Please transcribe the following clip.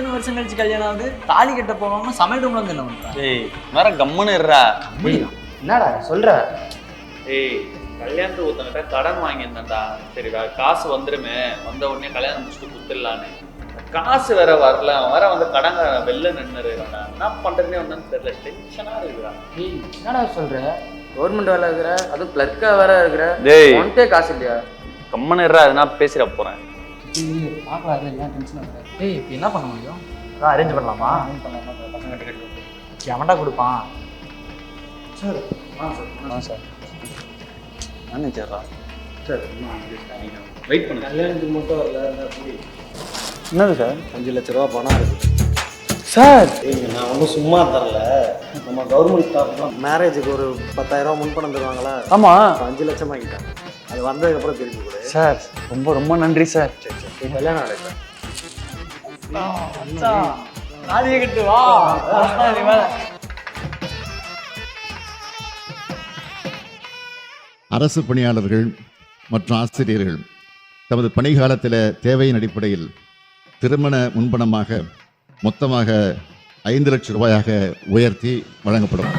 இத்தனை வருஷம் கழிச்சு கல்யாணம் ஆகுது, தாலி கட்ட போகாம சமையல் ரூம்ல வந்து என்ன பண்றான்? ஏய் வேற கம்முன்னு இருறா. என்னடா சொல்ற? ஏய் கல்யாணத்துக்கு ஒருத்தங்கிட்ட கடன் வாங்கியிருந்தேன்டா. சரி வேற காசு வந்துருமே, வந்த உடனே கல்யாணம் முடிச்சுட்டு குத்துடலான்னு. காசு வேற வரல, வேற வந்து கடன் வெளில நின்று இருக்கான். என்ன பண்றதுனே வந்தான்னு தெரியல, டென்ஷனா இருக்குடா. ஏய் என்னடா சொல்ற? கவர்மெண்ட் வேலை இருக்கிற, அதுவும் கிளர்க்கா வேற இருக்கிற, டேய் உன்கிட்டே காசு இல்லையா? கம்முன்னு இருறா, எதுனா பேசிட போறேன். பார்க்கலாம், ஏன் டென்ஷன் ஆகுற? ஏய் இப்போ என்ன பண்ண முடியும்? அதான் அரேஞ்ச் பண்ணலாமா? பசங்க கிட்ட எவன்டா கொடுப்பான்? சார் சார் மேனேஜரா சார் வெயிட் பண்ணுங்க. கல்யாணத்துக்கு மட்டும் வரல. என்னது சார்? 5 லட்ச ரூபா பணம் இருக்கு சார். நான் ஒன்றும் சும்மா தரல. நம்ம கவர்மெண்ட் ஸ்டாஃப்லாம் மேரேஜுக்கு ஒரு 10,000 ரூபா முன்பணம் தருவாங்களா? ஆமா 5 லட்சம் வாங்கிட்டேன். அது வந்ததுக்கப்புறம் திருப்பி கொடு. சார். ரொம்ப ரொம்ப நன்றி சார். சரி கல்யாணம் நடக்கும். தாலியை கட்டு வா. அரசு பணியாளர்கள் மற்றும் ஆசிரியர்கள் தமது பணிகாலத்தில் தேவையின் அடிப்படையில் திருமண முன்பணமாக மொத்தமாக 5 லட்சம் ரூபாயாக உயர்த்தி வழங்கப்படும்.